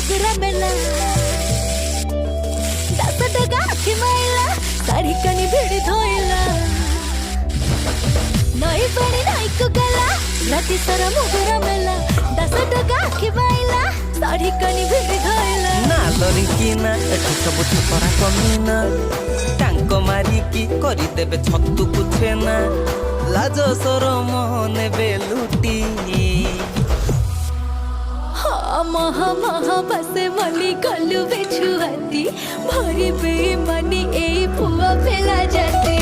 मुगरा मेला दस टका आखि माइला साड़ी कनी भिड़ी धोइला नई पानी नाई को गला राति सारा मुगरा मेला दस टका आखि माइला साड़ी कनी भिड़ी धोइला ना लरिकी ना एठी सब छपरा कमीना टांको मारी की करी देबे छत्तु कुछे ना लाज सरम नेबे लुटी महा महा बसे मली गलु बेछुआती भरी बे मनी ए फुआ फेला जाती